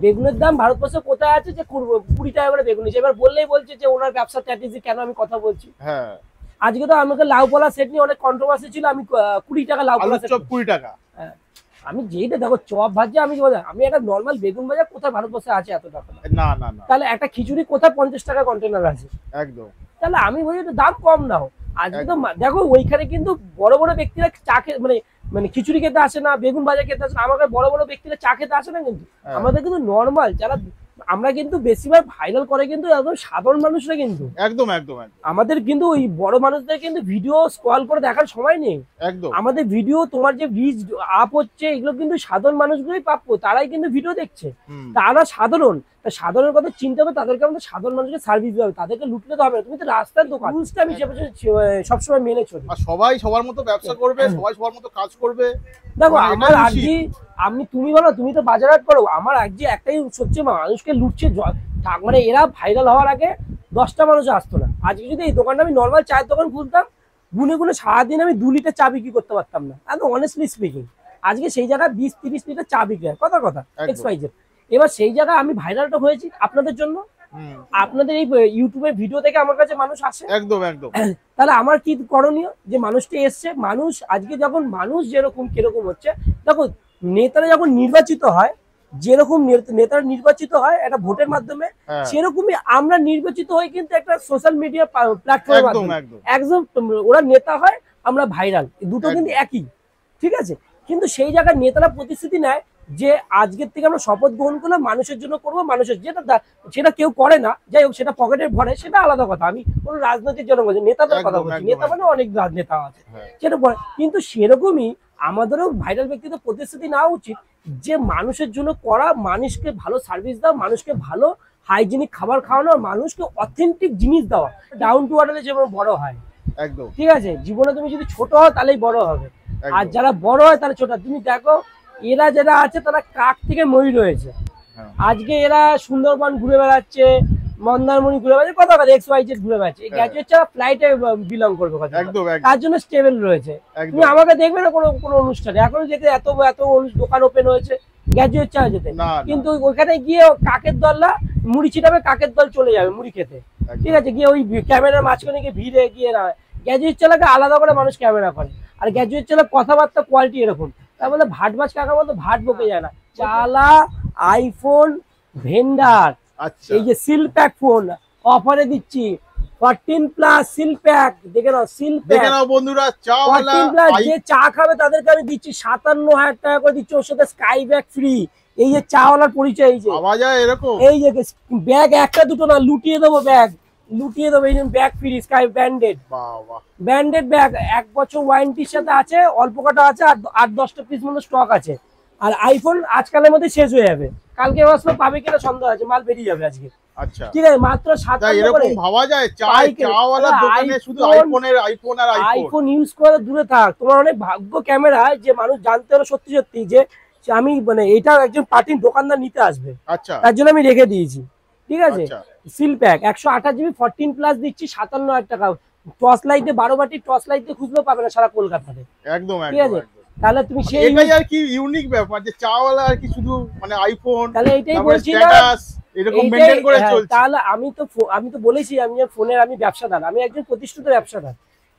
বেগুনের দাম ভারতবর্ষে কোথায় আছে যে 20 টাকা করে বেগুন এবার বললেই বলছে যে ওনার ব্যবসা স্ট্র্যাটেজি কেন আমি কথা বলছি। হ্যাঁ আজকে তো আমাকে লাউ পলা সেট নিয়ে অনেক কন্ট্রোভার্সি ছিল, আমি 20 টাকা লাউ পলা সেট 20 টাকা। হ্যাঁ আমি যেইটা দেখো চপ ভাজছে, আমি একটা নর্মাল বেগুন ভাজা কোথায় ভারতবর্ষে আছে এত টাকা? না না না। তাহলে একটা খিচুড়ি কোথায় 50 টাকা কন্টেনার আছে? একদম। তাহলে আমি বলি দাম কম নাও। আজকে তো দেখো ওইখানে কিন্তু বড় বড় ব্যক্তিরা চা খেতে মানে খিচুড়ি খেতে আসে না, বেগুন ভাজা খেতে আসে না, আমাকে বড় বড় ব্যক্তিরা চা খেতে আসে না, কিন্তু আমাদের কিন্তু নর্মাল যারা আমরা কিন্তু বেশিরভাগ ভাইরাল করে কিন্তু একদম সাধারণ মানুষরা, কিন্তু একদম একদম আমাদের কিন্তু ওই বড় মানুষদের কিন্তু ভিডিও স্ক্রল করে দেখার সময় নেই। একদম আমাদের ভিডিও তোমার যে রিচ আপ হচ্ছে এগুলো কিন্তু সাধারণ মানুষগুলোই প্রাপ্য, তারাই কিন্তু ভিডিও দেখছে, তারা সাধারণ। সাধারণ কথা চিন্তা হবে, তাদেরকে আমাদের সাধারণ মানুষকে সার্ভিস দেবে, তাদেরকে লুটলে তো হবে না। তুমি তো রাস্তার দোকান, রুলসটা আমি সবসময় মেনে চলি। আর সবাই সবার মতো ব্যবসা করবে, সবাই সবার মতো কাজ করবে। দেখো আমার আজকে তুমি বলো তুমি তো বাজার হাট করো, আমার আজকে একটাই সত্যি, মানুষকে লুটছে। মানে এরা ভাইরাল হওয়ার আগে 10টা মানুষ আসতো না। আজকে যদি এই দোকানটা আমি নর্মাল চায়ের দোকান খুলতাম, গুনে গুনে সারাদিন আমি 2 লিটার চা বিক্রি করতে পারতাম না, একদম অনেস্টলি স্পিকিং। আজকে সেই জায়গায় 20-30 লিটার চা বিক্রি হয়, কথা XYZ। এবার সেই জায়গায় আমি ভাইরালটা হয়েছি আপনাদের জন্য, আপনাদের এই ইউটিউবের ভিডিও থেকে আমার কাছে মানুষ আসে। একদম একদম। তাহলে আমার কি করণীয়? যে মানুষটি এসছে, মানুষ আজকে যখন মানুষ যেরকম কিরকম হচ্ছে, দেখো নেতারা যখন নির্বাচিত হয়, যেরকম নেতারা নির্বাচিত হয় একটা ভোটের মাধ্যমে, সেরকমই আমরা নির্বাচিত হই কিন্তু একটা সোশ্যাল মিডিয়া প্ল্যাটফর্মের মাধ্যমে। একদম ওরা নেতা হয়, আমরা ভাইরাল, দুটো কিন্তু একই, ঠিক আছে? কিন্তু সেই জায়গায় নেতারা প্রতিশ্রুতি নেয় যে আজকের থেকে আমরা শপথ গ্রহণ করলাম, মানুষের জন্য করবো, মানুষের সেটা কেউ করে না, যাই হোক সেটা পকেটে ভরে, সেটা আলাদা কথা। আমি কোন রাজনৈতিক জন্য বলছি, নেতাদের কথা বলছি, নেতা মানে অনেক নেতা আছে সেটা পরে। কিন্তু সেরকমই আমাদেরও ভাইরাল ব্যক্তিদের প্রতিশ্রুতি নেওয়া উচিত যে মানুষের জন্য করা, মানুষকে ভালো সার্ভিস দাও, মানুষকে ভালো হাইজিনিক খাবার খাওয়ানো, মানুষকে অথেন্টিক জিনিস দেওয়া, ডাউন টু আর্থে যেমন বড় হয়। একদম ঠিক আছে, জীবনে তুমি যদি ছোট হও তাহলেই বড় হবে, আর যারা বড় হয় তাহলে ছোট। তুমি দেখো এরা যারা আছে তারা কাক থেকে ময়ূর রয়েছে, আজকে এরা সুন্দরবন ঘুরে বেড়াচ্ছে, মন্দারমণি ঘুরে বেড়াচ্ছে, কথা XYZ ঘুরে বেড়াচ্ছে। এই গ্র্যাজুয়েট ছাড়া ফ্লাইটে বিলং করবে, তার জন্য স্টেবল রয়েছে। তুমি আমাকে দেখবে না কোনো অনুষ্ঠানে, এখনো যেতে এত দোকান ওপেন হয়েছে গ্র্যাজুয়েট ছাড়া যেতে, কিন্তু ওইখানে গিয়ে কাকের দলরা মুড়ি ছিটাবে, কাকের দল চলে যাবে মুড়ি খেতে, ঠিক আছে? গিয়ে ওই ক্যামেরার মাঝখানে গিয়ে ভিড়ে গিয়ে না, গ্র্যাজুয়েট চালাকে আলাদা করে মানুষ ক্যামেরা করে, আর গ্র্যাজুয়েট চালা কথাবার্তা কোয়ালিটি এরকম। তার বলে ভাট বাজ কাকা বলতো, ভাট বকে যায় না, চালা আইফোন ভেন্ডার। এই যে সিল প্যাক ফোন অফারে দিচ্ছি, 14+ সিল প্যাক, দেখে নাও সিল প্যাক, দেখে নাও বন্ধুরা। 14+ যে চা খাবে তাদেরকে আমি দিচ্ছি 57,000 টাকা করে দিচ্ছি, ওর সাথে স্কাই ব্যাগ ফ্রি। এই যে চাওয়ালার পরিচয়, এই যে এরকম, এই যে ব্যাগ একটা দুটো না, লুটিয়ে দেবো ব্যাগ, লুটিয়ে দেবো। এই জন্য bag free, sky branded bag, 1 বছর ওয়ারেন্টির সাথে আছে, অল্প কটা আছে, আর 8-10টা পিস মতো স্টক আছে। আর আইফোন আজকালের মধ্যে শেষ হয়ে যাবে, কালকে আসলে পাবে কিনা সন্দেহ আছে, মাল বেরিয়ে যাবে আজকে। আচ্ছা ঠিক আছে, মাত্র 57 করে ভাবা যায়। চাওয়ালা দোকানে শুধু আইফোন ইউজ করে দূরে থাক, তোমার অনেক ভাগ্য ক্যামেরা যে মানুষ জানতে হলো সত্যি সত্যি যে আমি মানে এটা একজন পার্টির দোকানদার নিতে আসবে, আচ্ছা তার জন্য আমি রেখে দিয়েছি, ঠিক আছে? সিল প্যাক 128 জিবি 14+ দিচ্ছি 57,000 টাকা। টর্চ লাইটে 12 বাটি টর্চ লাইটে খুঁজলেও পাবে না সারা কলকাতাতে, একদম ঠিক আছে? তাহলে তুমি সেই এটাই আর কি ইউনিক ব্যাপার যে চাওয়ালা আর কি শুধু মানে আইফোন, তাহলে এটাই বলছি না এরকম মেইনটেইন করে চলছে। তাহলে আমি তো বলেছি আমি যে ফোনের আমি ব্যবসাদার, আমি একজন প্রতিষ্ঠিত ব্যবসাদার,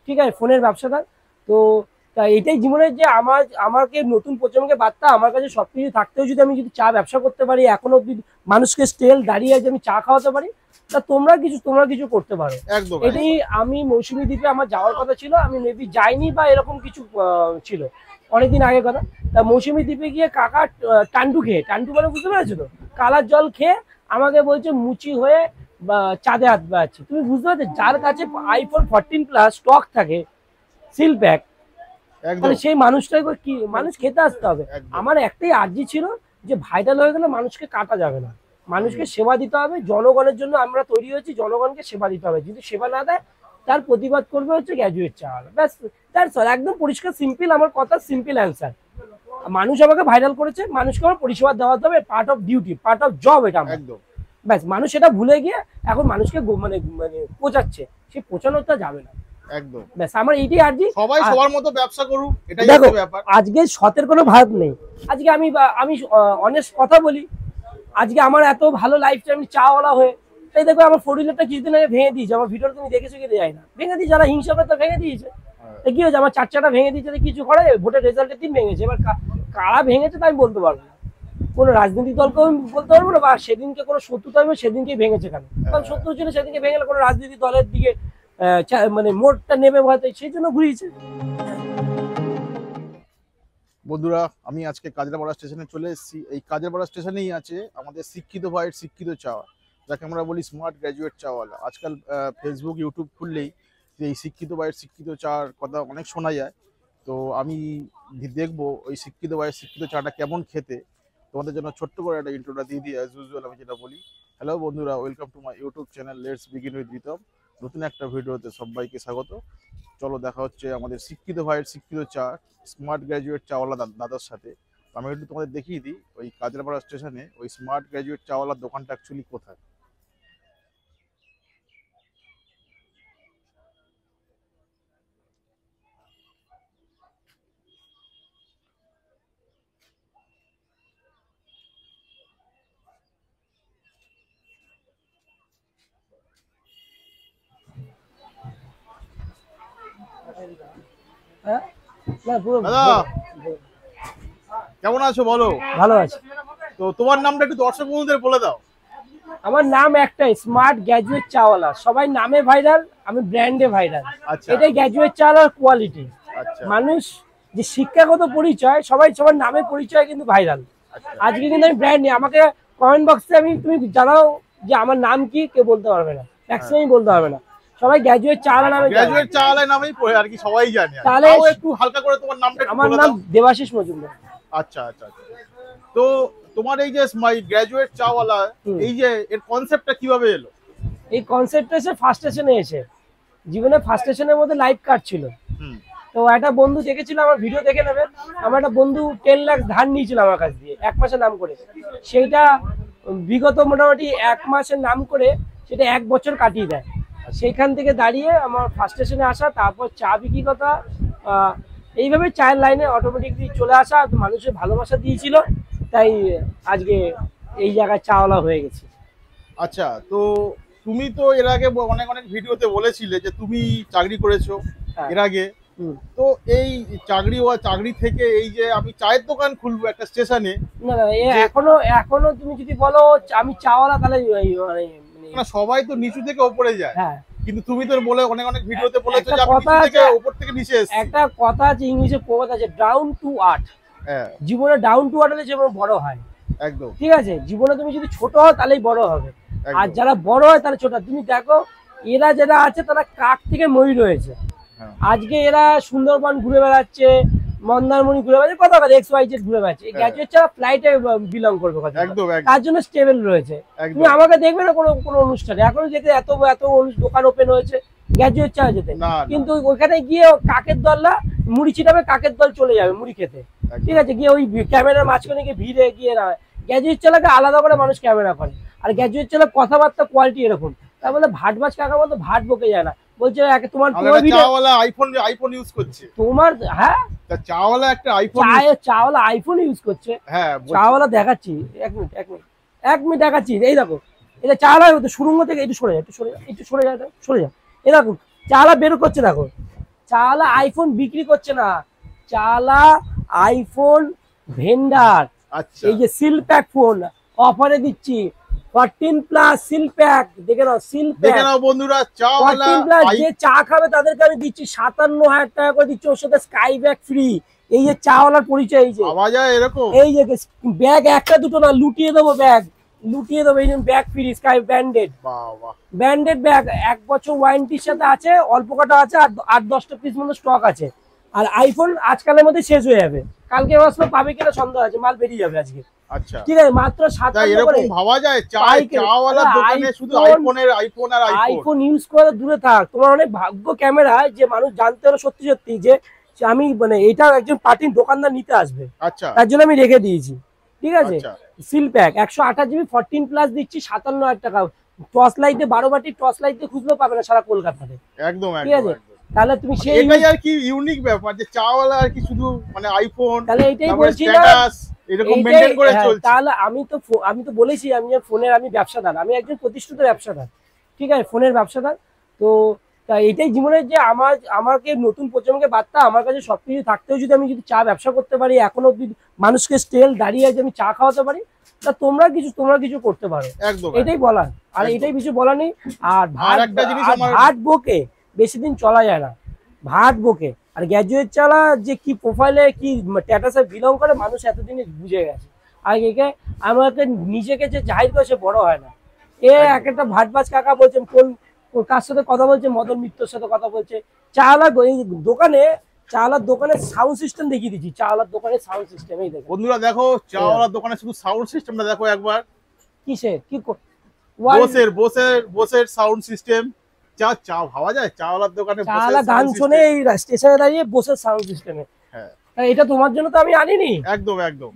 ঠিক আছে? ফোনের ব্যবসাদার। তো এটাই জীবনের যে আমাকে নতুন প্রজন্মকে বার্তা, আমার কাছে সবকিছু থাকতেও যদি আমি চা ব্যবসা করতে পারি, এখনো মানুষকে স্টেল দাঁড়িয়ে আছে আমি চা খাওয়াতে পারি, তা তোমরা কিছু করতে পারো। এটাই আমি মৌসুমী দ্বীপে আমার যাওয়ার কথা ছিল, আমি মেবি যাইনি বা এরকম কিছু ছিল অনেকদিন আগে কথা। তা মৌসুমী দ্বীপে গিয়ে কাকা টান্ডু মানে বুঝতে পেরেছো তো, কালার জল খেয়ে আমাকে বলছে মুচি হয়ে চাঁদে হাত বাড়াচ্ছে। তুমি বুঝতে পারছো, যার কাছে আইফোন 14+ স্টক থাকে সিল প্যাক, তাহলে সেই মানুষটাই কি মানুষ খেতে আসতে হবে। আমার একটাই আর্জি ছিল যে ভাইরাল হয়ে গেলে মানুষকে কাটা যাবে না, মানুষকে সেবা দিতে হবে। জনগণের জন্য আমরা তৈরি হয়েছি, জনগণকে সেবা দিতে হবে। যদি সেবা না দেয় তার প্রতিবাদ করবে হচ্ছে গ্র্যাজুয়েট চাওয়ালা, ব্যাস দ্যাটস অল। একদম পরিষ্কার সিম্পল আমার কথা, সিম্পল অ্যান্সার। মানুষ আমাকে ভাইরাল করেছে, মানুষকে আমার পরিষেবা দেওয়া হবে, part of duty, part of job এটা একদম। ব্যাস মানুষ সেটা ভুলে গিয়ে এখন মানুষকে মানে পোচাচ্ছে, সে পোচানোটা যাবে না, একদম। ব্যাস আমার এইটাই আর্জি, সবাই সবার মতো ব্যবসা করুক, এটাই হচ্ছে ব্যাপার। আজকে সতের কোনো ভাত নেই, আজকে আমি অনেস্ট কথা বলি, আজকে আমার এত ভালো লাইফ টাইম চাওয়ালা হয়ে, তাই দেখো আমার 4 হুইলারটা কিছুদিন আগে ভেঙে দিয়েছে। আমার ভিডিও তুমি দেখেছো কি যায় না, ভেঙে দিয়েছে, যারা হিংসা করে ভেঙে দিয়েছে। তা কি হয়েছে, আমার চারটা ভেঙে দিয়েছে, কিছু করে ভোটের রেজাল্টের দিন ভেঙেছে। এবার কারা ভেঙেছে তা আমি বলতে পারবো না, কোনো রাজনৈতিক দলকেও আমি বলতে পারবো না, বা সেদিনকে কোনো শত্রুতা হবে সেদিনকেই ভেঙেছে কেন, কারণ শত্রু ছিল সেদিনকে ভেঙে কোনো রাজনৈতিক দলের দিকে মানে মোড়টা নেবে হয়তো সেই জন্য ঘুরিয়েছে। বন্ধুরা, আমি আজকে কাজরাপাড়া স্টেশনে চলে এসেছি। এই কাজরাপাড়া স্টেশনেই আছে আমাদের শিক্ষিত ভাইয়ের শিক্ষিত চাওয়া, যাকে আমরা বলি স্মার্ট গ্র্যাজুয়েট চাওয়ালা। আজকাল ফেসবুক ইউটিউব খুললেই এই শিক্ষিত ভাইয়ের শিক্ষিত চার কথা অনেক শোনা যায়। তো আমি দেখবো ওই শিক্ষিত ভাইয়ের শিক্ষিত চাটা কেমন খেতে। তোমাদের জন্য ছোট্ট করে একটা ইন্ট্রোটা দিয়ে দিই, অ্যাজ ইউজুয়াল আমি যেটা বলি। হ্যালো বন্ধুরা, welcome to my YouTube channel let's begin with Ritam. নতুন একটা ভিডিওতে সবাইকে স্বাগত। চলো দেখা হচ্ছে আমাদের শিক্ষিত ভাইয়ের শিক্ষিত চা স্মার্ট গ্র্যাজুয়েট চাওয়ালা দাদার সাথে। আমি একটু তোমাদের দেখিয়ে দিই ওই কাজরাপাড়া স্টেশনে ওই স্মার্ট গ্র্যাজুয়েট চাওয়ালার দোকানটা অ্যাকচুয়ালি কোথায়। হ্যাঁ, না পুরো দাদা কেমন আছো বলো? ভালো আছে। তো তোমার নামটা একটু দর্শক বন্ধুদের বলে দাও। আমার নাম একটাই, স্মার্ট গ্র্যাজুয়েট চাওয়ালা। সবাই নামে ভাইরাল, আমি ব্র্যান্ডে ভাইরাল। আচ্ছা এটাই গ্র্যাজুয়েট চাওয়ালার কোয়ালিটি। আচ্ছা মানুষ যে শিক্ষাগত পরিচয়, সবাই সবার নামে পরিচয় কিন্তু ভাইরাল। আচ্ছা আজকে কিন্তু আমি ব্র্যান্ড নিই, আমাকে কমেন্ট বক্সে তুমি জানাও যে আমার নাম কি, কেউ বলতে পারবে না, ম্যাক্সিমাম বলতে পারবে না, সবাই গ্র্যাজুয়েট চাওয়ালা নামে। গ্র্যাজুয়েট চাওয়ালা নামেই পড়ে আর কি সবাই জানে। তাহলে তাও একটু হালকা করে তোমার নামটা একটু আমার বলে নাম দাও। দেবাশিস মজুমদার। আচ্ছা আচ্ছা আচ্ছা। তো তোমার এই যে গ্র্যাজুয়েট চাওয়ালা, এই যে এর কনসেপ্টটা কিভাবে এলো? এই কনসেপ্টটা এসে ফার্স্ট স্টেশনে এসে, জীবনে ফার্স্ট স্টেশনের মধ্যে লাইফ কাটছিল। তো একটা বন্ধু দেখেছিল, আমার ভিডিও দেখে নেবে, আমার একটা বন্ধু 10 লাখ ধার নিয়েছিল আমার কাছ দিয়ে 1 মাসের নাম করে। সেইটা বিগত মোটামুটি 1 মাসের নাম করে সেটা 1 বছর কাটিয়ে দেয়। সেইখান থেকে দাঁড়িয়ে আমার ফার্স্ট স্টেশনে আসা, তারপর চা বিক্রি কথা, এইভাবে চায়ের লাইনে অটোমেটিকলি চলে আসা, মানুষের ভালোবাসা দিয়েছিল, তাই আজকে এই জায়গায় চাওয়ালা হয়ে গেছে। আচ্ছা, তো তুমি তো এর আগে অনেক অনেক ভিডিওতে বলেছিলে যে তুমি চাকরি করেছো হ্যাঁ। এর আগে। তো এই চাকরি থেকে এই যে আমি চায়ের দোকান খুলবো একটা স্টেশনে, না না, এখনো তুমি যদি বলো আমি চাওয়ালা, তাহলে না সবাই তো নিচু থেকে উপরে যায়। হ্যাঁ, কিন্তু তুমি তো বলে অনেক অনেক ভিডিওতে বলেছো যে আমি কথা নিচু থেকে আছে, উপর থেকে নিচে এসেছি। একটা কথা আছে, ইংলিশে প্রবাদ আছে, ডাউন টু আর্থ। হ্যাঁ জীবনে ডাউন টু আর্থ হলে জীবন বড় হয়। একদম ঠিক আছে, জীবনে তুমি যদি ছোট হও তাহলেই বড় হবে, আর একদম। যারা বড় হয় তাহলে ছোট। তুমি দেখো এরা যারা আছে তারা কাক থেকে ময়ূর হয়েছে। হ্যাঁ। আজকে এরা সুন্দরবন ঘুরে বেড়াচ্ছে, মন্দারমণি ঘুরে বেড়াচ্ছে, কথা কথা XYZ ঘুরে বেড়াচ্ছে। এই গ্র্যাজুয়েট ছাড়া ফ্লাইটে বিলং করবে কথা, একদম তার জন্য স্টেবল রয়েছে। তুমি আমাকে দেখবে না কোনো কোনো অনুষ্ঠানে, এখনো যেতে এত এত দোকান ওপেন হয়েছে গ্র্যাজুয়েট ছাড়া যেতে, কিন্তু ওইখানে গিয়ে কাকের দলরা মুড়ি ছিটাবে, কাকের দল চলে যাবে মুড়ি খেতে। ঠিক আছে, গিয়ে ওই ক্যামেরার মাঝখানে গিয়ে ভিড়ে গিয়ে না, গ্র্যাজুয়েট চালাকে আলাদা করে মানুষ ক্যামেরা করে। আর গ্র্যাজুয়েট চালা কথাবার্তা কোয়ালিটি এরকম, তার মধ্যে ভাটবাজ কাকা বলতো ভাট বকে যায় না, বলছে তোমার চাওয়ালা আইফোন ইউজ করছে তোমার। হ্যাঁ, চাওয়ালা একটা আইফোন, চাওয়ালা আইফোন ইউজ করছে। হ্যাঁ চাওয়ালা দেখাচ্ছি, এক মিনিট দেখাচ্ছি। এই দেখো, এটা চাওয়ালা সুরঙ্গ থেকে একটু সরে যা, একটু সরে যা। এই দেখো চাওয়ালা বের করছে, দেখো চাওয়ালা আইফোন বিক্রি করছে না, চাওয়ালা আইফোন ভেন্ডার। আচ্ছা, এই যে সিল প্যাক ফোন অফারে দিচ্ছি, 14+ সিল প্যাক, দেখে নাও বন্ধুরা। চাওয়ালা 14+, যে চা খাবে তাদেরকে আমি দিচ্ছি 57,000 টাকা করে দিচ্ছি, ওর সাথে স্কাই ব্যাগ ফ্রি। এই যে চাওয়ালার পরিচয়, এই যে আওয়াজ হয় এরকম, এই যে ব্যাগ একটা দুটো না, লুটিয়ে দেবো ব্যাগ, লুটিয়ে দেবো। এই যে bag free, sky branded, branded bag, 1 বছর ওয়ারেন্টির সাথে আছে, অল্প কটা আছে, আর 8-10টা পিস মতো স্টক আছে। আর আইফোন আজকালের মধ্যে শেষ হয়ে যাবে, কালকে আসলে পাবে কিনা সন্দেহ আছে, মাল বেরিয়ে যাবে আজকে। আচ্ছা ঠিক আছে, মাত্র 57 করে। এরকম ভাবা যায় চাওয়ালার দোকানে শুধু আইফোন আর আইফোন ইউজ করে দূরে থাক, তোমার অনেক ভাগ্য ক্যামেরা যে মানুষ জানতে হলো সত্যি সত্যি যে আমি মানে এটা একজন পার্টির দোকানদার নিতে আসবে। আচ্ছা, তার জন্য আমি রেখে দিয়েছি। ঠিক আছে, আচ্ছা। সিল প্যাক 128 GB 14+ দিচ্ছি 57,000 টাকা। টর্চ লাইটে 12 বাটি টর্চ লাইটে খুঁজলেও পাবে না সারা কলকাতাতে। একদম ঠিক আছে, তাহলে তুমি সেই এটাই আর কি ইউনিক ব্যাপার যে চাওয়ালা আর কি শুধু মানে আইফোন, তাহলে এইটাই বলছি না, এরকম মেইনটেইন করে চলছে। তাহলে আমি তো বলেছি আমি ফোনের আমি ব্যবসাদার, আমি একজন প্রতিষ্ঠিত ব্যবসাদার, ঠিক আছে, ফোনের ব্যবসাদার। তো তা এটাই জীবনের যে আমাকে নতুন প্রজন্মকে বার্তা, আমার কাছে সবকিছু থাকতেও যদি আমি যদি চা ব্যবসা করতে পারি, এখনো অব্দি মানুষকে স্টেল দাঁড়িয়ে আছে আমি চা খাওয়াতে পারি, তা তোমরা কিছু করতে পারো, একদম এটাই বলার। আর এটাই কিছু বলার নেই। আর একটা জিনিস ভাট বকে বেশি দিন চলা যায় না, ভাট বকে। আর গ্র্যাজুয়েট চালা যে কি প্রোফাইলে কি স্ট্যাটাসে বিলং করে মানুষ এতদিনে বুঝে গেছে। আর একে আমাকে নিজেকে যে জাহির করে সে বড় হয় না। এক একটা ভাটবাজ কাকা বলছেন, কোন কার সাথে কথা বলছে, মদন মিত্রর সাথে কথা বলছে। চাওয়ালার দোকানে সাউন্ড সিস্টেম দেখিয়ে দিচ্ছি, চাওয়ালার দোকানে সাউন্ড সিস্টেম এই দেখো বন্ধুরা, দেখো চাওয়ালার দোকানে শুধু সাউন্ড সিস্টেমটা দেখো একবার। কিসের কি বোসের সাউন্ড সিস্টেম। চা ভাবা যায় চাওয়ালার দোকানে চাওয়ালা গান শুনে এই স্টেশনে দাঁড়িয়ে বসে সাউন্ড সিস্টেমে। হ্যাঁ, এটা তোমার জন্য তো আমি আনিনি। একদম একদম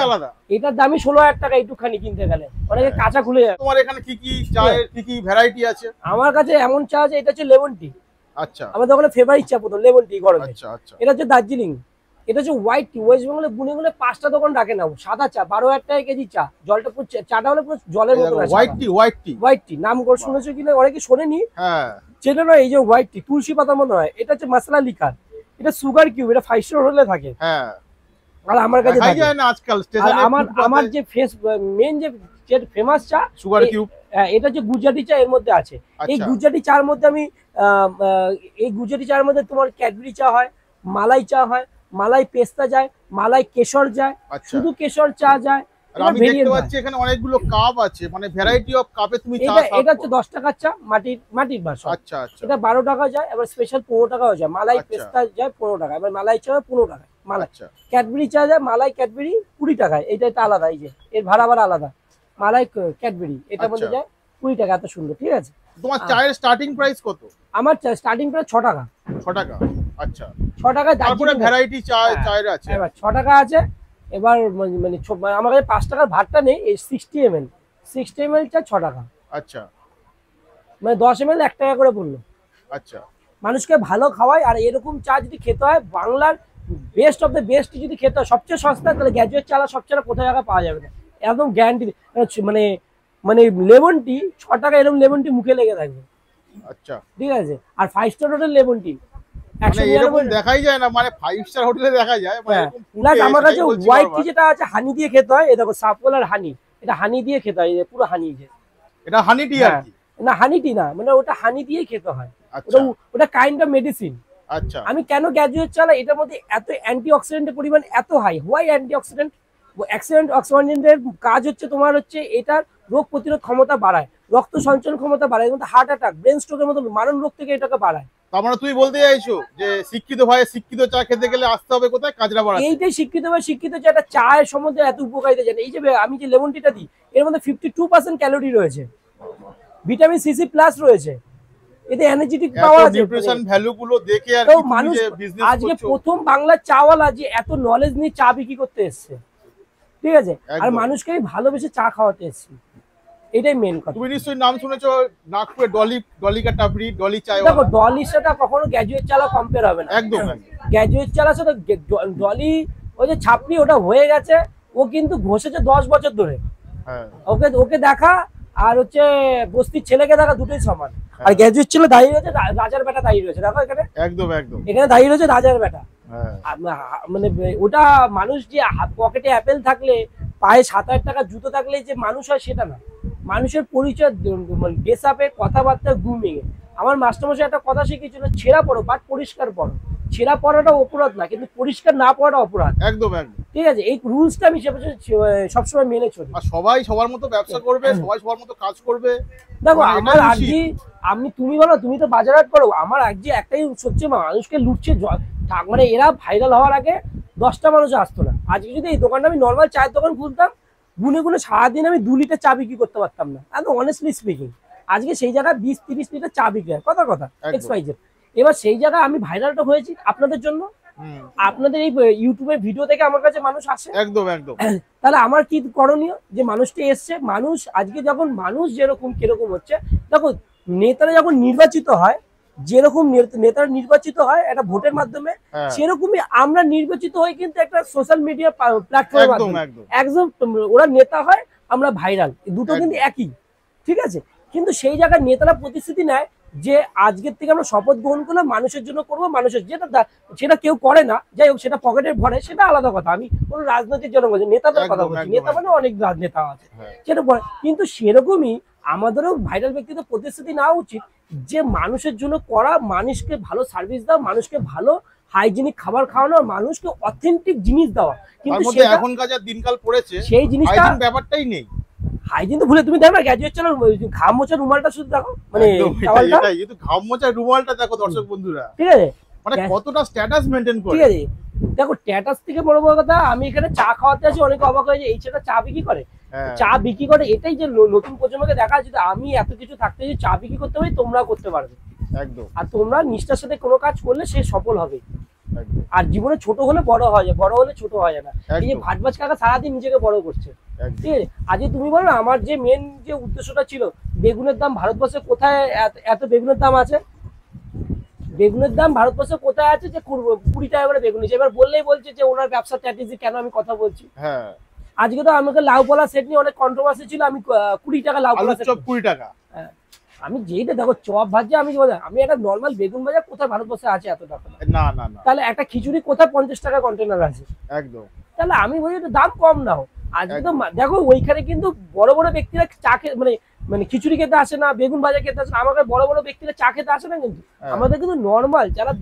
আলাদা। এটার দামই 16,000 টাকা একটুখানি কিনতে গেলে, অনেকে কাঁচা খুলে যায়। তোমার এখানে কি চায়ের কি ভ্যারাইটি আছে? আমার কাছে এমন চা আছে, এটা হচ্ছে লেমন টি। আচ্ছা, আমার দোকানে ফেভারিট চা প্রথম লেমন টি গরমে। আচ্ছা আচ্ছা। এটা হচ্ছে দার্জিলিং, এটা হচ্ছে হোয়াইট টি। ওয়েস্ট বেঙ্গলে গুনে 5টা দোকান রাখে না সাদা চা, 12,000 টাকা কেজি চা। জলটা পুরো চাটা হলে পুরো জলের মতো। হোয়াইট টি নাম করে শুনেছো কিনা অনেকে শোনেনি। হ্যাঁ, চেনো না? এই যে হোয়াইট টি তুলসী পাতা মনে হয়, এটা হচ্ছে মশলা লিকার, এটা সুগার কিউব, এটা 5 স্টার হোটেলে থাকে। হ্যাঁ, আর আমার কাছে খাই যায় না আজকাল স্টেশনে। আমার যে মেন যে ফেমাস চা সুগার কিউব, এটা হচ্ছে গুজরাটি চা এর মধ্যে আছে। এই গুজরাটি চার মধ্যে আমি এই গুজরাটি চার মধ্যে তোমার ক্যাডবেরি চা হয়, মালাই চা হয়, মালাই পেস্তা যায়, মালাই কেশর যায়, শুধু কেশর চা যায়। আমি দেখতে পাচ্ছি এখানে অনেকগুলো কাপ আছে, মানে ভ্যারাইটি অফ কাপে তুমি চা। এটা হচ্ছে 10 টাকার চা, মাটির বাসন। আচ্ছা আচ্ছা। এটা 12 টাকা যায়, এবার স্পেশাল 15 টাকাও যায়। মালাই পেস্তা যায় 15 টাকা, এবার মালাই চা 15 টাকা। মালাই ক্যাডবেরি চা যায়, মালাই ক্যাডবেরি 20 টাকায়। এটা আলাদা, এই যে এর ভাড়া আলাদা। মালাই ক্যাডবেরি এটার মধ্যে যায় 20 টাকা। এত সুন্দর, ঠিক আছে। তোমার চায়ের স্টার্টিং প্রাইস কত? আমার স্টার্টিং প্রাইস 6 টাকা। 6 টাকা, আচ্ছা। 6 টাকায় তারপরে ভ্যারাইটি চায়ের আছে। এবার 6 টাকা আছে। এবার মানে আমার কাছে 5 টাকার ভাতটা নেই। এই 60 ml চা 6 টাকা। আচ্ছা, মানে 10 ml 1 টাকা করে পড়লো। আচ্ছা। মানুষকে ভালো খাওয়ায়। আর এরকম চা যদি খেতে হয়, বাংলার বেস্ট অফ দ্য বেস্ট যদি খেতে হয়, সবচেয়ে সস্তা, তাহলে গ্র্যাজুয়েট চালা সবচেয়ে কোথাও জায়গা পাওয়া যাবে না, একদম গ্যারান্টি। মানে লেমন টি 6 টাকা, এরকম লেমন টি মুখে লেগে থাকবে। আচ্ছা, ঠিক আছে। আর 5 স্টার হোটেল লেমন টি এরকম দেখাই যায় না, মানে 5 স্টার হোটেলে দেখা যায়। প্লাস আমার কাছে হোয়াইট টি যেটা আছে হানি দিয়ে খেতে হয়। এই দেখো সাফওয়ালার হানি, এটা হানি দিয়ে খেতে হয়, পুরো হানি। এটা হানি টি আর কি না, হানি টি না, মানে ওটা হানি দিয়ে খেতে হয়। ওটা কাইন্ড অফ মেডিসিন। আচ্ছা। আমি কেন গ্র্যাজুয়েট চালাই, এটার মধ্যে এত অ্যান্টিঅক্সিডেন্টের পরিমাণ এত হাই। Why antioxidant? অক্সিডেন্টের কাজ হচ্ছে তোমার হচ্ছে এটার রোগ প্রতিরোধ ক্ষমতা বাড়ায়, রক্ত সঞ্চালন ক্ষমতা বাড়ায়, কিন্তু হার্ট অ্যাটাক, ব্রেন স্ট্রোকের মতো মারণ রোগ থেকে এটাকে বাড়ায়। তার মানে তুমি বলতে চাইছো যে শিক্ষিত ভাই শিক্ষিত চা খেতে গেলে আসতে হবে কোথায়? কাজরাপাড়া। এইটাই শিক্ষিত চা একটা চায়ের সম্বন্ধে এত উপকারিতা জানে। এই যে আমি যে লেমন টিটা দিই, এর মধ্যে 52% ক্যালোরি রয়েছে, ভিটামিন সি প্লাস রয়েছে, এতে এনার্জেটিক পাওয়ার আছে। নিউট্রিশন ভ্যালু গুলো দেখে আর কি মানুষ আজকে প্রথম বাংলার চাওয়ালা যে এত নলেজ নিয়ে চা বিক্রি করতে এসছে, ঠিক আছে। আর মানুষকে ভালোবেসে চা খাওয়াতে এসছি, এটাই মেন কথা। তুমি নিশ্চয়ই নাম শুনেছো নাগপুরে ডলি কা টাপড়ি, ডলি চায়। দেখো, ডলির সাথে কখনো গ্র্যাজুয়েট চালা কম্পেয়ার হবে না, একদম। গ্র্যাজুয়েট চালার সাথে ডলি ওই যে ছাপড়ি, ওটা হয়ে গেছে। ও কিন্তু ঘষেছে 10 বছর ধরে। ওকে দেখা আর হচ্ছে বস্তির ছেলেকে দেখা দুটোই সমান। আর গ্র্যাজুয়েট ছেলে দাঁড়িয়ে রয়েছে, রাজার বেটা দাঁড়িয়ে রয়েছে, দেখো এখানে। একদম। এখানে দাঁড়িয়ে রয়েছে রাজার বেটা। মানে ওটা মানুষ যে পকেটে অ্যাপেল থাকলে, পায়ে 7,000 টাকা জুতো থাকলে যে মানুষ হয় সেটা না। মানুষের পরিচয় ড্রেসআপে, কথাবার্তা, গ্রুমিং এ। আমার মাস্টারমশাই একটা কথা শিখিয়েছিল, ছেঁড়া পড়ো বাট পরিষ্কার পড়ো। ছেঁড়া পড়াটা অপরাধ না, কিন্তু পরিষ্কার না পড়াটা অপরাধ। একদম। ঠিক আছে। এই রুলসটা আমি সবসময় মেনে চলি। আর সবাই সবার মতো ব্যবসা করবে, সবাই সবার মতো কাজ করবে। দেখো, আমার আজকে তুমি বলো, তুমি তো বাজার হাট করো, আমার আজকে একটাই সত্যি, মানুষকে লুটছে। মানে এরা ভাইরাল হওয়ার আগে 10টা মানুষ আসতো না। আজকে যদি এই দোকানটা আমি নর্মাল চায়ের দোকান খুলতাম, গুনে সারাদিন আমি 2 লিটার চা বিক্রি করতে পারতাম না, একদম অনেস্টলি স্পিকিং। আজকে সেই জায়গায় 20-30 লিটার চা বিক্রি হয়, কথা XYZ। এবার সেই জায়গায় আমি ভাইরালটা হয়েছি আপনাদের জন্য। আপনাদের এই ইউটিউবের ভিডিও থেকে আমার কাছে মানুষ আসে। একদম। তাহলে আমার কি করণীয়? যে মানুষটা এসছে, মানুষ আজকে যখন মানুষ যেরকম কিরকম হচ্ছে, দেখো নেতারা যখন নির্বাচিত হয়, যেরকম নেতারা নির্বাচিত হয় একটা ভোটের মাধ্যমে, হ্যাঁ, সেরকমই আমরা নির্বাচিত হই কিন্তু একটা সোশ্যাল মিডিয়া প্ল্যাটফর্মের একদম মাধ্যমে। একদম একদম ওরা নেতা হয়, আমরা ভাইরাল, দুটো কিন্তু একদম একই, ঠিক আছে? কিন্তু সেই জায়গায় নেতারা প্রতিশ্রুতি নেয় যে আজকের থেকে আমরা শপথ গ্রহণ করলাম, মানুষের জন্য করবো, মানুষের সেটা কেউ করে না, যাই হোক, সেটা পকেটে ভরে, সেটা আলাদা কথা। আমি কোনো রাজনৈতিক জন্য বলছি, নেতাদের কথা একদম বলছি, একদম নেতা মানে অনেক নেতা আছে, হ্যাঁ, সেটা বলে। কিন্তু সেরকমই আমাদেরও ভাইরাল ব্যক্তিদের প্রতিশ্রুতি নেওয়া উচিত যে মানুষের জন্য করা, মানুষকে ভালো সার্ভিস দাও, মানুষকে ভালো হাইজিনিক খাবার খাওয়ানো, মানুষকে অথেন্টিক জিনিস দেওয়া। তার কিন্তু মধ্যে সেটা, এখনকার যা দিনকাল পড়েছে সেই জিনিসটা হাইজিন ব্যাপারটাই নেই। হাইজিন তো ভুলে, তুমি দেখো না গ্র্যাজুয়েট চালার ঘাম মোছার রুমালটা শুধু দেখো, মানে একদম এটাই টাওয়ালটা, এটাই কিন্তু ঘাম মোছার রুমালটা দেখো দর্শক বন্ধুরা, ঠিক আছে? মানে কতটা স্ট্যাটাস মেনটেন ঠিক করে। আছে, দেখো স্ট্যাটাস থেকে বড় বড় কথা, আমি এখানে চা খাওয়াতে আছি, অনেকে অবাক হয়ে যায় এই ছেলেটা চা বিক্রি করে। হ্যাঁ, চা বিক্রি করে, এটাই যে নতুন প্রজন্মকে দেখা যদি আমি এত কিছু থাকতে যে চা বিক্রি করতে পারি, তোমরাও করতে পারবে। একদম আর তোমরা নিষ্ঠার সাথে কোনো কাজ করলে সে সফল হবে। একদম আর জীবনে ছোট হলে বড় হয় যায়, বড় হলে ছোট হয় যায় না। এই যে একদম ভাটবাজ কাকা সারাদিন নিজেকে বড় করছে, একদম ঠিক আছে? আজকে তুমি বলো না, আমার যে মেন যে উদ্দেশ্যটা ছিল, বেগুনের দাম ভারতবর্ষে কোথায় এত বেগুনের দাম আছে, বেগুনের দাম ভারতবর্ষে কোথায় আছে যে 20 টাকা করে বেগুন নিচ্ছে। এবার বললেই বলছে যে ওনার ব্যবসা স্ট্র্যাটেজি, কেন আমি কথা বলছি? হ্যাঁ, আজকে তো আমাকে লাউ পলা সেট নিয়ে অনেক কন্ট্রোভার্সি ছিল, আমি 20 টাকা লাউ পলা আলুর সেট, চপ 20 টাকা। আমি যেইটা দেখো চপ ভাজছে, আমি কি বললাম, আমি একটা নর্মাল বেগুন ভাজা কোথায় ভারতবর্ষে আছে এত টাকা? না না না, তাহলে একটা খিচুড়ি কোথায় 50 টাকা কন্টেনার আছে? একদম তাহলে আমি বলি একটু দাম কম নাও। আজকে তো দেখো ওইখানে কিন্তু বড় বড় ব্যক্তিরা চা খেতে, মানে মানে খিচুড়ি খেতে আসে না, বেগুন ভাজা খেতে আসে না, আমাকে বড় বড় ব্যক্তিরা চা খেতে আসে না কিন্তু। হ্যাঁ, আমাদের কিন্তু নর্মাল যারা,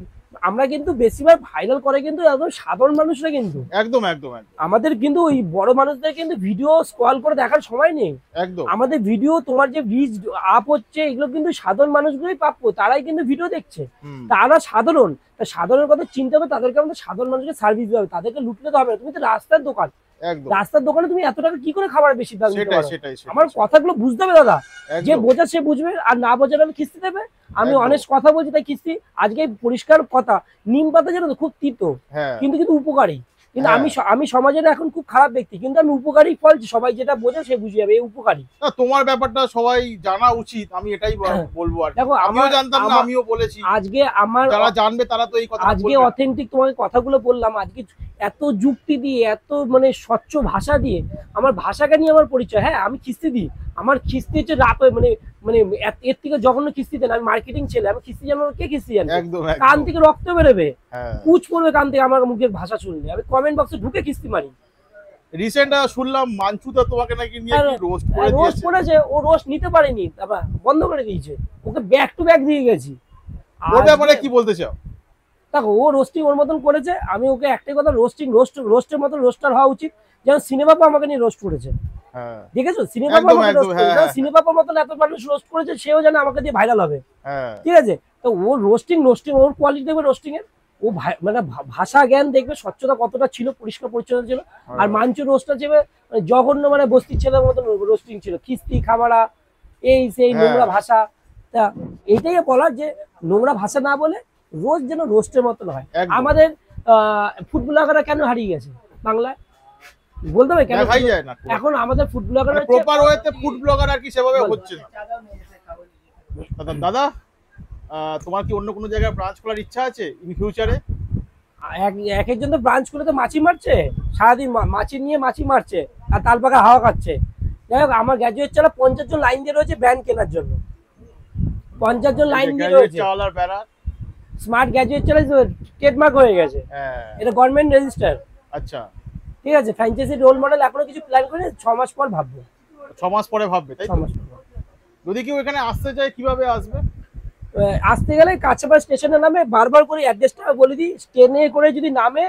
আমরা কিন্তু বেশিরভাগ ভাইরাল করে কিন্তু একদম সাধারণ মানুষরা কিন্তু। একদম একদম একদম আমাদের কিন্তু ওই বড় মানুষদের কিন্তু ভিডিও স্ক্রল করে দেখার সময় নেই। একদম আমাদের ভিডিও, তোমার যে রিচ আপ হচ্ছে, এগুলো কিন্তু সাধারণ মানুষগুলোই প্রাপ্য, তারাই কিন্তু ভিডিও দেখছে। হুম, তারা সাধারণ, তা সাধারণ কথা চিন্তা হবে, তাদেরকে আমাদের সাধারণ মানুষকে সার্ভিস দেওয়া হবে, তাদেরকে লুটলে তো হবে না। তুমি তো রাস্তার দোকান, একদম রাস্তার দোকানে তুমি এত টাকা কি করে খাবার বেশি দাম দিতে সেটাই পারো? সেটাই আমার সেটাই কথাগুলো বুঝতে হবে দাদা, যে একদম বোঝা সে বুঝবে, আর না বোঝার আমি কিস্তি দেবে। আমি একদম। অনেস্ট কথা বলছি তাই কিস্তি। আজকে পরিষ্কার কথা, নিম পাতা জানো তো খুব তিতো, হ্যাঁ, কিন্তু কিন্তু উপকারী। কিন্তু হ্যাঁ। আমি সমাজের এখন খুব খারাপ ব্যক্তি, কিন্তু আমি উপকারী ফল, সবাই যেটা বোঝে সে বুঝে যাবে এই উপকারী। না, তোমার ব্যাপারটা সবাই জানা উচিত, আমি এটাই বলবো আর কি। দেখো আমিও জানতাম না, আমিও বলেছি, আজকে আমার যারা জানবে তারা তো এই কথা আজকে অথেন্টিক তোমাকে কথাগুলো বললাম, আজকে এত যুক্তি দিয়ে, এত মানে স্বচ্ছ ভাষা দিয়ে, আমার ভাষাকে নিয়ে আমার পরিচয়। হ্যাঁ, আমি কিস্তি দিই, আমার কিস্তি হচ্ছে রাত মানে মানে এর থেকে জঘন্য কিস্তি দেন, আমি মার্কেটিং ছেলে, আমি কিস্তি জানো, কে কিস্তি জানে? একদম কান একদম থেকে রক্ত বেরোবে, হ্যাঁ। কুচ পড়বে কান থেকে আমার মুখের ভাষা শুনলে, আমি কমেন্ট বক্সে ঢুকে কিস্তি মারি। রিসেন্ট শুনলাম মানচুদা তোমাকে নাকি নিয়ে কি রোস্ট করে রোস্ট দিয়েছে। করেছে, ও রোস্ট নিতে পারেনি, তারপর বন্ধ করে দিয়েছে, ওকে ব্যাক টু ব্যাক দিয়ে গেছি। ওর ব্যাপারে কি বলতে চাও? দেখো, ও রোস্টিং ওর মতন করেছে, আমি ওকে একটাই কথা, রোস্টের মতন রোস্টার হওয়া উচিত। যেমন সিনেমাপা আমাকে নিয়ে রোস্ট করেছে, হ্যাঁ দেখেছো? সিনেমাপা একদম আমাকে একদম রোস্ট হ্যাঁ করেছে, সিনেমাপার মতন এত মানুষ রোস্ট করেছে, সেও জানে আমাকে দিয়ে ভাইরাল হবে, হ্যাঁ ঠিক আছে? তো ও রোস্টিং ওর কোয়ালিটি দেখবে রোস্টিং এর, ও মানে ভাষা জ্ঞান দেখবে, স্বচ্ছতা কতটা ছিল, পরিষ্কার পরিচ্ছন্ন ছিল। আর মাঞ্চু রোস্টার ছিল জঘন্য, মানে বস্তির ছেলের মতন রোস্টিং ছিল, খিস্তি খামারা, এই সেই হ্যাঁ। নোংরা ভাষা। তা এটাই বলার যে নোংরা ভাষা না বলে রোজ যেন রোস্টের মতন হয়। একদম। আমাদের ফুটবলাররা কেন হারিয়ে গেছে বাংলায়, বলতে হবে কেন? দেখাই যায় না এখন আমাদের ফুটবলাররা প্রপার ওয়েতে ফুড ব্লগার আর কি সেভাবে হচ্ছে না। দাদা তোমার কি অন্য কোনো জায়গায় ব্রাঞ্চ খোলার ইচ্ছা আছে ইন ফিউচারে? এক একজন তো ব্রাঞ্চ করে তো মাছি মারছে, সারাদিন মাছি নিয়ে মাছি মারছে আর তাল পাকা হাওয়া খাচ্ছে। যাই হোক, আমার গ্র্যাজুয়েট ছাড়া 50 জন লাইন দিয়ে রয়েছে ব্যান্ড কেনার জন্য, 50 জন লাইন দিয়ে রয়েছে। চাওয়ালার ব্যানার স্মার্ট গ্র্যাজুয়েট ছাড়া ট্রেডমার্ক হয়ে গেছে, হ্যাঁ এটা গভর্নমেন্ট রেজিস্টার, আচ্ছা। ঠিক আছে? ফ্র্যাঞ্চাইজি রোল মডেল এখনো কিছু প্ল্যান করে, 6 মাস পর ভাববো। 6 মাস পরে ভাববে তাই 6 তো? মাস পর যদি কেউ এখানে আসতে চায় কিভাবে আসবে? আসতে গেলে কাছাপাড়া স্টেশনে নামে, বারবার করে অ্যাড্রেসটা বলে দিই, ট্রেনে করে যদি নামে,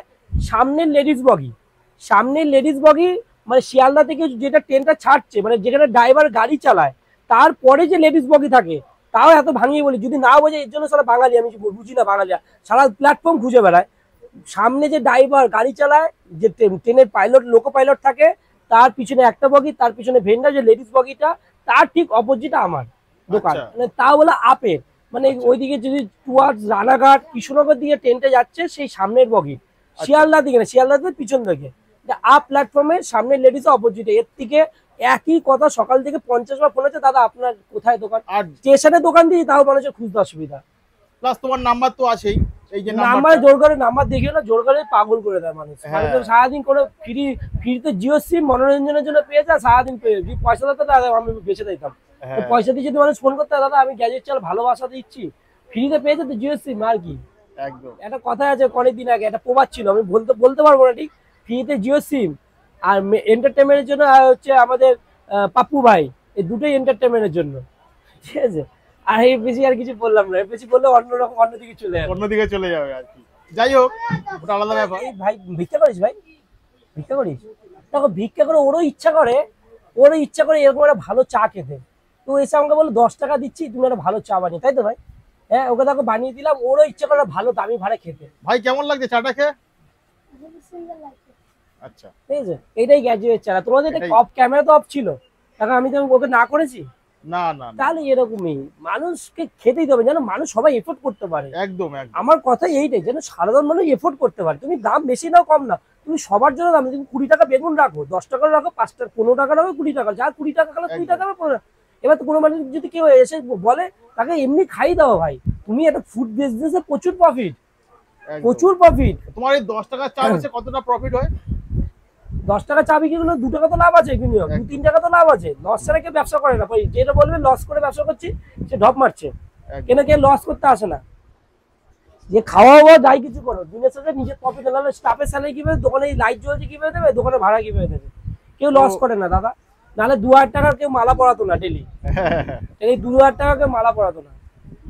সামনের লেডিস বগি মানে শিয়ালদা থেকে যেটা ট্রেনটা ছাড়ছে, মানে যেখানে ড্রাইভার গাড়ি চালায়, তারপরে যে লেডিস বগি থাকে, তাও এত ভাঙিয়ে বলি, যদি না বোঝে এর জন্য সারা বাঙালি, আমি বুঝি না বাঙালি সারা প্ল্যাটফর্ম খুঁজে বেড়ায়। সামনে যে ড্রাইভার গাড়ি চালায়, যে ট্রেনের পাইলট, লোকো পাইলট থাকে, তার পিছনে একটা বগি, তার পিছনে ভেন্ডার, যে লেডিস বগিটা, তার ঠিক অপোজিট আমার দোকান। আচ্ছা। মানে তা বলে আপের, মানে ওইদিকে যদি টুয়ার্ডস রানাঘাট কৃষ্ণনগর দিকে ট্রেনটা যাচ্ছে, সেই সামনের বগি, শিয়ালদা দিকে না, শিয়ালদা দিকে পিছন দিকে আপ প্ল্যাটফর্মের সামনের লেডিস অপোজিটে। এর থেকে একই কথা সকাল থেকে 50 বার ফোন হচ্ছে, দাদা আপনার কোথায় দোকান? আর স্টেশনে দোকান দিয়ে তাও মানুষের খুঁজতে অসুবিধা। প্লাস তোমার নাম্বার তো আছেই, এই যে নাম্বার নাম্বার জোর করে নাম্বার দেখিও না, জোর করে পাগল করে দেয় মানুষ। হ্যাঁ। মানুষ সারাদিন করে ফ্রিতে জিও সিম মনোরঞ্জনের জন্য পেয়েছে, আর সারাদিন পেয়ে পয়সা দিতে দাদা আমি বেঁচে দিতাম। তো পয়সা দিয়ে যদি মানুষ ফোন করতে হয়, দাদা আমি গ্যাজেট চাল ভালোবাসা দিচ্ছি, ফ্রিতে পেয়েছে তো জিও সিম আর কি। একদম একটা কথা আছে অনেকদিন আগে, একটা প্রবাদ ছিল, আমি বলতে পারবো না ঠিক, ফ্রিতে জিও সিম আর এন্টারটেনমেন্টের জন্য আর হচ্ছে আমাদের পাপ্পু ভাই, এই দুটোই এন্টারটেনমেন্টের জন্য, ঠিক আছে। আর এর বেশি আর কিছু বললাম না, এর বেশি বললে অন্যরকম অন্যদিকে চলে যাবে। অন্যদিকে চলে যাবে আর কি। যাই হোক, ওটা আলাদা ব্যাপার। এই ভাই ভিক্ষা করিস ভাই, ভিক্ষা করিস, দেখো ভিক্ষা করে ওরও ইচ্ছা করে এরকম একটা ভালো চা খেতে, তো এসে আমাকে বলে 10 টাকা দিচ্ছি তুমি একটা ভালো চা বানিয়ে, তাই তো ভাই? হ্যাঁ, ওকে দেখো বানিয়ে দিলাম, ওরও ইচ্ছা করে ভালো দামি ভাড়া খেতে। ভাই কেমন লাগছে চাটা খেয়ে? আচ্ছা, ঠিক আছে, এটাই গ্র্যাজুয়েট ছাড়া। তোমাদের এটা অফ ক্যামেরা তো অফ ছিল, এখন আমি তো ওকে না করেছি, না না না, তাহলে এরকমই মানুষকে খেতেই দেবে, যেন মানুষ সবাই এফোর্ড করতে পারে। একদম একদম। আমার কথা এইটাই, যেন সাধারণ মানুষ এফোর্ড করতে পারে। তুমি দাম বেশি নাও কম না, তুমি সবার জন্য দাম, তুমি 20 টাকা বেগুন রাখো, 10 টাকা রাখো, 5 টাকা 15 টাকা রাখো, 20 টাকা, যার 20 টাকা গেলো 20 টাকা রাখো, 15 টাকা। এবার তো কোনো মানুষ যদি কেউ এসে বলে, তাকে এমনি খাই দাও ভাই, তুমি একটা ফুড বিজনেসে প্রচুর প্রফিট, একদম। প্রচুর প্রফিট। তোমার এই 10 টাকার চা আছে কতটা প্রফিট হয়? 10 টাকা চা বিক্রি করলে 2 টাকা তো লাভ আছে, কিন্তু 2-3 টাকা তো লাভ আছে। লস ছাড়া কেউ ব্যবসা করে না ভাই, যেটা বলবে লস করে ব্যবসা করছি সে ঢপ মারছে, কেন কে লস করতে আসে না। যে খাওয়া হওয়া যাই কিছু করো, দিনের সাথে নিজের প্রফিট হলে স্টাফের স্যালারি কিভাবে, দোকানে লাইট জ্বলছে কিভাবে দেবে, দোকানে ভাড়া কিভাবে দেবে, কেউ লস করে না দাদা। নাহলে 2000 টাকার কেউ মালা পরাতো না ডেলি, এই 2000 টাকা কেউ মালা পরাতো না।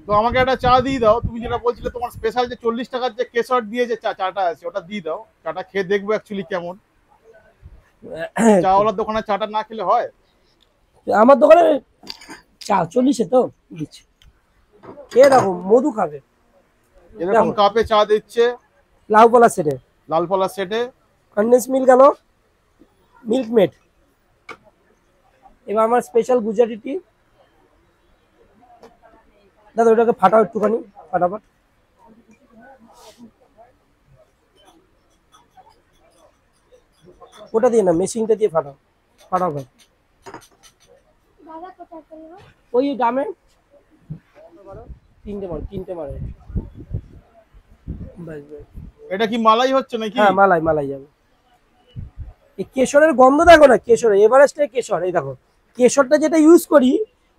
তো আমাকে একটা চা দিয়ে দাও, তুমি যেটা বলছিলে তোমার স্পেশাল যে 40 টাকার যে কেশর দিয়ে যে চাটা আছে ওটা দিয়ে দাও, চাটা খেয়ে দেখবো অ্যাকচুয়ালি কেমন। চাওয়ালার দোকানে চাটা না খেলে হয়? আমার দোকানে চা 40-এ তো দিচ্ছে, খেয়ে দেখো, মধু খাবে। এরকম কাপে চা দিচ্ছে, লাউ কলা সেটে, লাল পলাশ সেটে, কন্ডেন্স মিল্ক গেল, মিল্ক মেড। এবার আমার স্পেশাল গুজরাটি টি, দাদা ওটাকে ফাটাও একটুখানি, ফাটাফাট। ওটা দিয়ে না, মেশিনটা দিয়ে ফাটাও, ফাটাও ভাই। ওই দামে 3টে মারে। বাস বাস। এটা কি মালাই হচ্ছে নাকি? হ্যাঁ, মালাই যাবে। এই কেশরের গন্ধ দেখো না, কেশরের এভারেস্টের কেশর, এই দেখো কেশরটা যেটা ইউজ করি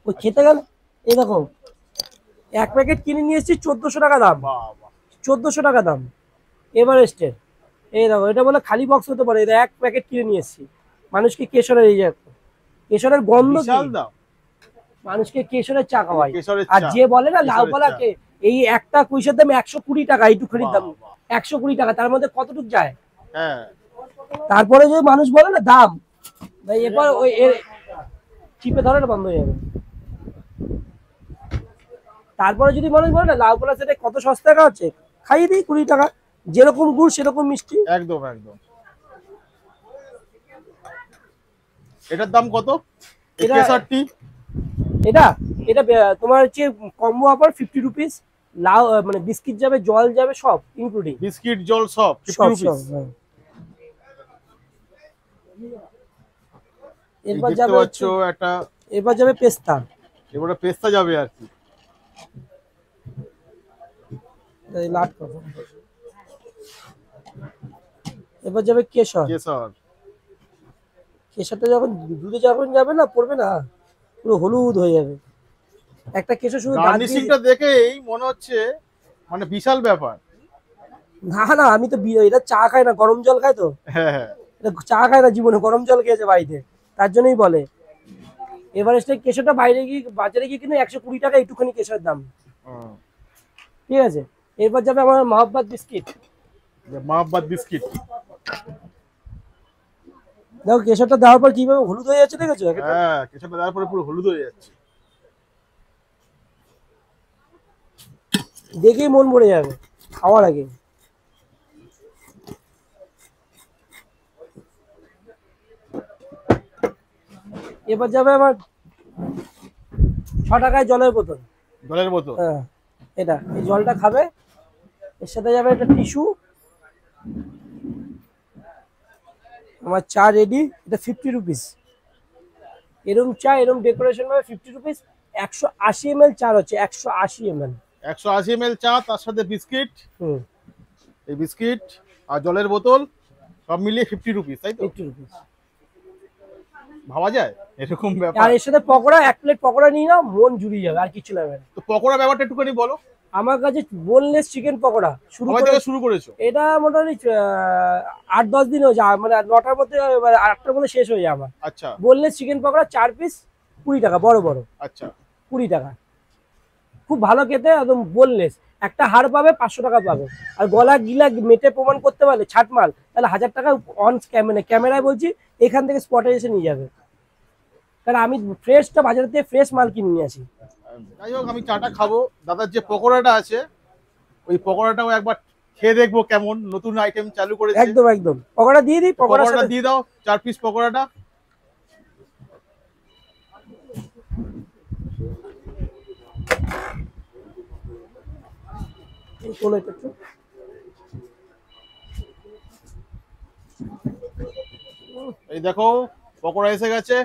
ওই খেতে গেলে, এই দেখো 1 প্যাকেট কিনে নিয়ে এসেছি 1400 টাকা দাম, বাহ বাহ, 1400 টাকা দাম এভারেস্টের। এই দেখো, এটা বলে খালি বক্স হতে পারে, এটা 1 প্যাকেট কিনে নিয়ে এসেছি। মানুষকে কেশরের এই যে কেশরের গন্ধ কি, বিশাল দাম। মানুষকে কেশরের চা খাওয়াই। কেশরের আর চা, যে বলে না লাউ কেশরের কলাকে, এই একটা কুইশের দাম 120 টাকা, এইটুখানির দাম বাহ, বাহ। 120 টাকা, তার মধ্যে কতটুক যায়? হ্যাঁ, তারপরে যদি মানুষ বলে না দাম, ভাই এরপর ওই চিপে ধরে না, বন্ধ হয়ে যাবে। তারপরে যদি মানুষ বলে না লাউ কলা সেটা কত সস্তা টাকা হচ্ছে, খাইয়ে দিই 20 টাকা, যেরকম গুড় সেরকম মিষ্টি। একদম একদম। এটার দাম কত? এই এটা- কেশরটি এটা এটা তোমার হচ্ছে কম্বো অফার 50 রুপিস, লাউ মানে বিস্কিট যাবে, জল যাবে, সব ইনক্লুডিং, বিস্কিট জল সব 50 সব রুপিস। হ্যাঁ। এই এরপর দেখতে যাবে পাচ্ছ হচ্ছে- একটা, এরপর যাবে পেস্তা, এবারে পেস্তা যাবে আর কি। এই লাট করো। এরপর যাবে কেশর, কেশর, কেশরটা যখন দুধে যখন যাবে না, পড়বে না, পুরো হলুদ হয়ে যাবে। একটা কেশর শুধু দাঁত দিয়ে- গার্নিশিংটা দেখেই মনে হচ্ছে মানে বিশাল ব্যাপার। না আমি তো এটা চা খাই না, গরম জল খাই তো, হ্যাঁ হ্যাঁ, এটা চা খায় না জীবনে, গরম জল খেয়েছে বাড়িতে, তার জন্যই বলে। এভারেস্টের কেশরটা বাইরে গিয়ে বাজারে গিয়ে কিনে 120 টাকা, একটুখানি কেশরের দাম, হুম। ঠিক আছে। এরপর যাবে আমার মহাব্বাত বিস্কিট, মাহবাদ বিস্কিট, দেখো কেশরটা দেওয়ার পর কিভাবে হলুদ হয়ে যাচ্ছে, দেখেছো? হ্যাঁ কেশরটা দেওয়ার পরে পুরো হলুদ হয়ে যাচ্ছে। দেখেই মন ভরে যাবে খাওয়ার আগে। এবার যাবে আমার 6 টাকায় জলের বোতল, জলের বোতল, হ্যাঁ এটা, এই জলটা খাবে, এর সাথে যাবে একটা টিস্যু। আমার চা রেডি, এটা 50 রুপিস। এরম চা এরম ডেকোরেশন ভাবে 50 রুপিস। 180 ml চা হচ্ছে, 180 ml, 180 ml চা, তার সাথে বিস্কিট, হুম, এই বিস্কিট আর জলের বোতল সব মিলিয়ে 50 রুপিস, তাই তো? 50 রুপিস। ভাবা যায় এরকম আর ব্যাপার? এর সাথে পকোড়া, 1 প্লেট পকোড়া নিয়ে নাও, মন জুড়িয়ে যাবে, আর কিছু লাগবে না। তো পকোড়া ব্যাপারটা একটুখানি বলো। আমার কাছে বোনলেস চিকেন পকোড়া কবে থেকে শুরু করেছো? এটা মোটামুটি 8-10 দিন হয়ে যায়, মানে 9টার মধ্যে, 8টার মধ্যে শেষ হয়ে যায় আমার। আচ্ছা বোনলেস চিকেন পকোড়া 4 পিস 20 টাকা, বড় বড় আচ্ছা 20 টাকা। খুব ভালো খেতে, একদম বোনলেস। একটা হাড় পাবে 500 টাকা পাবে। আর গলা গিলা মেটে প্রমাণ করতে পারলে ছাট মাল, তাহলে 1000 টাকা অন ক্যামেরায় বলছি, এখান থেকে স্পটে এসে নিয়ে যাবে। কারণ আমি ফ্রেশটা বাজার থেকে ফ্রেশ মাল কিনে নিয়ে আসি। যাই হোক, আমি চাটা খাবো। দাদার যে পকোড়াটা আছে ওই পকোড়াটাও একবার খেয়ে দেখবো কেমন, নতুন আইটেম চালু করেছে। একদম একদম, পকোড়া দিয়ে দিই। পকোড়াটা দিয়ে দাও, 4 পিস পকোড়াটা। এই দেখো পকোড়া এসে গেছে।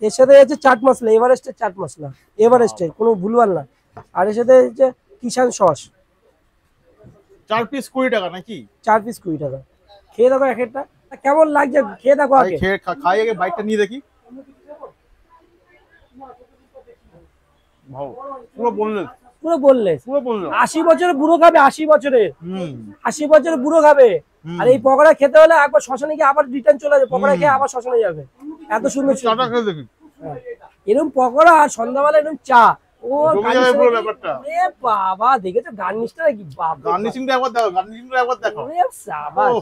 এর সাথে হচ্ছে চাট মশলা, এভারেস্টের চাট মশলা, এভারেস্টের, কোনো ভুলভাল না। আর এর সাথে হচ্ছে কিষান সস। 4 পিস 20 টাকা নাকি? 4 পিস 20 টাকা। খেয়ে দেখো এক একটা কেমন লাগছে, খেয়ে দেখো আগে। খাই আগে, বাইকটা নিয়ে দেখি। পুরো বললেন, পুরো বললে পুরো বললেন 80 বছরের বুড়ো খাবে, 80 বছরের, হুম 80 বছরের বুড়ো খাবে। হুম। আর এই পকোড়া খেতে হলে একবার শ্মশানে গিয়ে আবার রিটার্ন চলে যাবে, পকোড়া খেয়ে আবার শ্মশানে যাবে। এত সুন্দর চাটা খেয়ে দেখি। এরকম পকোড়া আর সন্ধ্যাবেলা এরকম চা, ও জমে যাবে পুরো ব্যাপারটা। এ বাবা, দেখেছো গার্নিশটা কি বাবা, গার্নিশিংটা একবার দেখো, গার্নিশিংটা একবার দেখো। ওরে সাবাস।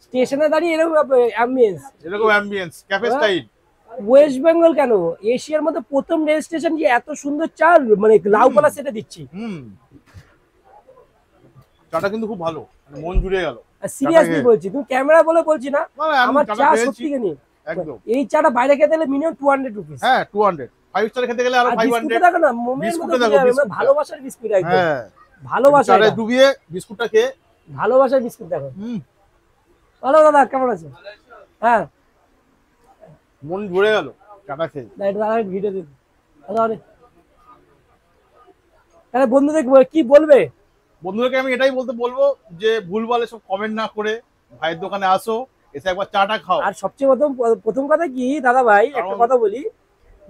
স্টেশনে দাঁড়িয়ে এরকম অ্যাম্বিয়েন্স, এরকম ambience, cafe style. West Bengal কেন, এশিয়ার মধ্যে প্রথম রেল স্টেশন যে এত সুন্দর চা, মানে লাউপালা সেটা দিচ্ছি। হুম, চাটা কিন্তু খুব ভালো, মানে মন জুড়ে গেল। সিরিয়াসলি বলছি, তুমি ক্যামেরা বলে বলছি না, না, আমি আমার চাটা চা খেয়েছি। সত্যি কিনি। একদম। এই চাটা বাইরে খেতে গেলে মিনিমাম 200 রুপিস। হ্যাঁ 200, 5 স্টার খেতে গেলে আরো আর 500। বিস্কুটটা দেখো না, মোমের বিস্কুটটা মতো দেখো, বুঝে যাবে, বিস্কুটটা। ভালোবাসার বিস্কুট একদম। হ্যাঁ, ভালোবাসা, চারে এটা। ডুবিয়ে বিস্কুটটা খেয়ে। ভালোবাসার বিস্কুট দেখো। হুম, ভালো দাদা, কেমন আছে? হ্যাঁ, মন জুড়ে গেল চাটা খেয়ে। না, এটা দাদা ভিডিও দিন। তাহলে বন্ধুদের কি বলবে? বন্ধুদেরকে আমি এটাই বলবো যে ভুলভাল সব কমেন্ট না করে ভাইয়ের দোকানে আসো, এসে একবার চাটা খাও। আর সবচেয়ে প্রথম কথা কি দাদা ভাই, একটা কারণ- কথা বলি,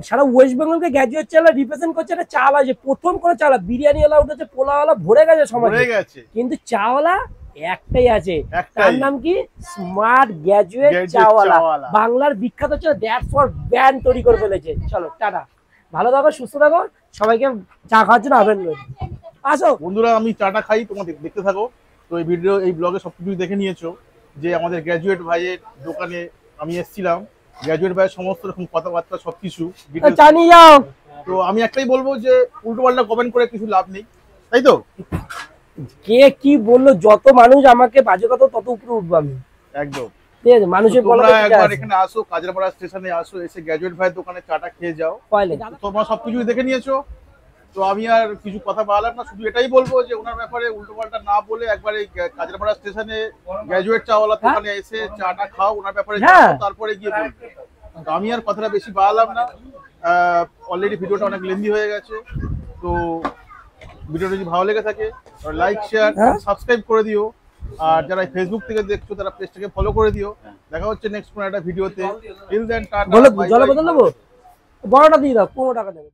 সারা ওয়েস্ট বেঙ্গলকে গ্র্যাজুয়েট চালা রিপ্রেজেন্ট করছে একটা চাওয়ালা, যে প্রথম করে চালা বিরিয়ানি ওয়ালা উঠেছে, পোলাওয়ালা ভরে গেছে সমাজে, ভরে গেছে। কিন্তু চাওয়ালা একটাই আছে, একটাই। তার নাম কি? Smart graduate graduate Chaiwala. Chaiwala. বাংলার বিখ্যাত হচ্ছে দ্যাট ফর ব্যান্ড তৈরি করে ফেলেছে। চলো টাটা, ভালো থাকো, সুস্থ থাকো, সবাইকে চা খাওয়ার জন্য আবেদন করি। আসো বন্ধুরা, আমি চাটা খাই, তোমরা দেখতে থাকো। তো এই ভিডিও, এই ব্লগে সবকিছু দেখে নিয়েছো যে আমাদের গ্র্যাজুয়েট ভাইয়ের দোকানে আমি এসেছিলাম। গ্র্যাজুয়েট ভাইয়ের সমস্ত রকম কথাবার্তা সবকিছু details। চা নিয়ে যাও। তো আমি একটাই বলবো যে উল্টোপাল্টা কমেন্ট করে কিছু লাভ নেই, তাই তো? কে কি বললো, যত মানুষ আমাকে বাজে কথা তত উপরে উঠবো আমি। একদম। ঠিক আছে, মানুষের বলা তোমরা একবার এখানে আসো, কাজরাপাড়া স্টেশনে আসো, এসে গ্র্যাজুয়েট ভাইয়ের দোকানে চাটা খেয়ে যাও। তোমরা সবকিছু দেখে নিয়েছো, তো আমি আর কিছু কথা বললাম না। শুধু এটাই বলবো যে ওনার ব্যাপারে উল্টোপাল্টা না বলে একবার এই কাজরাপাড়া স্টেশনে গ্র্যাজুয়েট চাওয়ালার দোকানে এসে চাটা খাও, ওনার ব্যাপারে জানো, তারপরে গিয়ে বলবে। তো আমি আর কথাটা বেশি বাড়ালাম না, অলরেডি ভিডিওটা অনেক লেন্দি হয়ে গেছে। তো ভিডিওটা যদি ভালো লেগে থাকে লাইক, শেয়ার, সাবস্ক্রাইব করে দিও। আর যারা ফেসবুক থেকে দেখছো তারা পেজটাকে ফলো করে দিও। দেখা হচ্ছে নেক্সট কোনো একটা ভিডিওতে। টিল দেন টাটা, জলে বদল নেবো, বড়টা দিয়ে দাও, 15 টাকা দেবে।